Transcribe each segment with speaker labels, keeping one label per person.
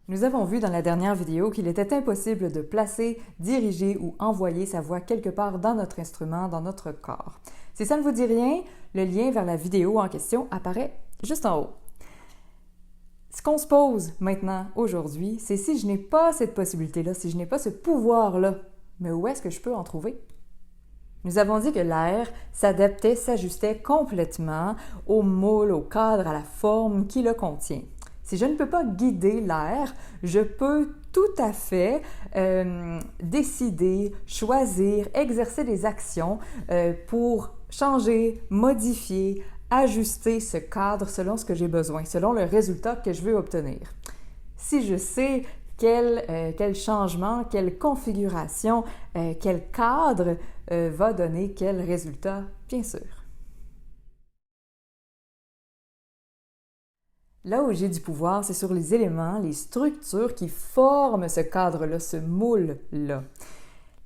Speaker 1: Nous avons vu dans la dernière vidéo qu'il était impossible de placer, diriger ou envoyer sa voix quelque part dans notre instrument, dans notre corps. Si ça ne vous dit rien, le lien vers la vidéo en question apparaît juste en haut. Ce qu'on se pose maintenant, aujourd'hui, c'est si je n'ai pas cette possibilité-là, si je n'ai pas ce pouvoir-là, mais où est-ce que je peux en trouver? Nous avons dit que l'air s'adaptait, s'ajustait complètement au moule, au cadre, à la forme qui le contient. Si je ne peux pas guider l'air, je peux tout à fait décider, choisir, exercer des actions pour changer, modifier, ajuster ce cadre selon ce que j'ai besoin, selon le résultat que je veux obtenir. Si je sais quel changement, quelle configuration, quel cadre va donner quel résultat, bien sûr. Là où j'ai du pouvoir, c'est sur les éléments, les structures qui forment ce cadre-là, ce moule-là.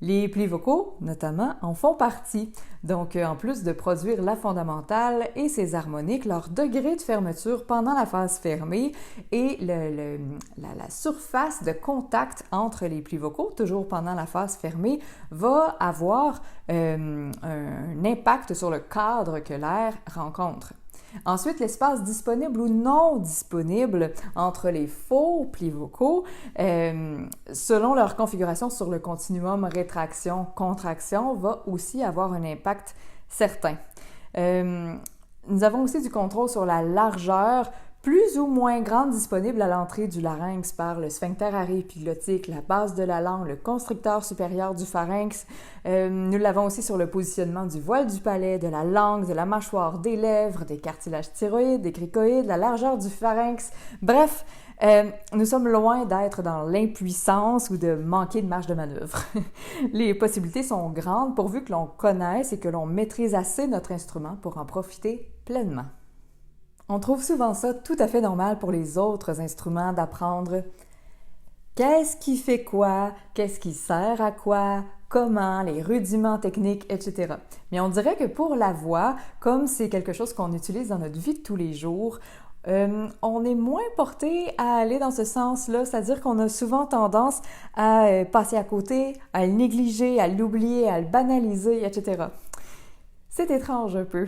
Speaker 1: Les plis vocaux, notamment, en font partie. Donc, en plus de produire la fondamentale et ses harmoniques, leur degré de fermeture pendant la phase fermée et la surface de contact entre les plis vocaux, toujours pendant la phase fermée, va avoir un impact sur le cadre que l'air rencontre. Ensuite, l'espace disponible ou non disponible entre les faux plis vocaux, selon leur configuration sur le continuum rétraction-contraction, va aussi avoir un impact certain. Nous avons aussi du contrôle sur la largeur plus ou moins grande disponible à l'entrée du larynx par le sphincter arioépiglottique, la base de la langue, le constricteur supérieur du pharynx. Nous l'avons aussi sur le positionnement du voile du palais, de la langue, de la mâchoire, des lèvres, des cartilages thyroïdes, des cricoïdes, la largeur du pharynx. Bref, nous sommes loin d'être dans l'impuissance ou de manquer de marge de manœuvre. Les possibilités sont grandes pourvu que l'on connaisse et que l'on maîtrise assez notre instrument pour en profiter pleinement. On trouve souvent ça tout à fait normal pour les autres instruments d'apprendre qu'est-ce qui fait quoi, qu'est-ce qui sert à quoi, comment, les rudiments techniques, etc. Mais on dirait que pour la voix, comme c'est quelque chose qu'on utilise dans notre vie de tous les jours, on est moins porté à aller dans ce sens-là, c'est-à-dire qu'on a souvent tendance à passer à côté, à le négliger, à l'oublier, à le banaliser, etc. C'est étrange un peu.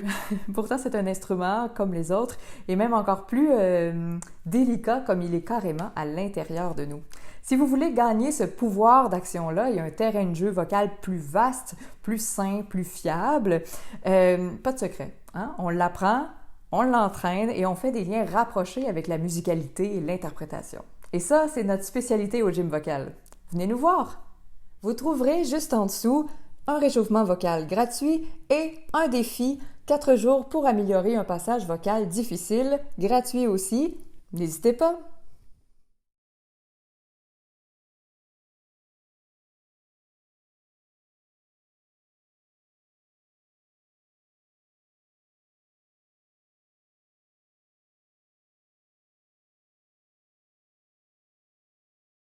Speaker 1: Pourtant, c'est un instrument comme les autres et même encore plus délicat comme il est carrément à l'intérieur de nous. Si vous voulez gagner ce pouvoir d'action-là, il y a un terrain de jeu vocal plus vaste, plus sain, plus fiable. Pas de secret. Hein? On l'apprend, on l'entraîne et on fait des liens rapprochés avec la musicalité et l'interprétation. Et ça, c'est notre spécialité au gym vocal. Venez nous voir! Vous trouverez juste en dessous un réchauffement vocal gratuit et un défi 4 jours pour améliorer un passage vocal difficile, gratuit aussi. N'hésitez pas!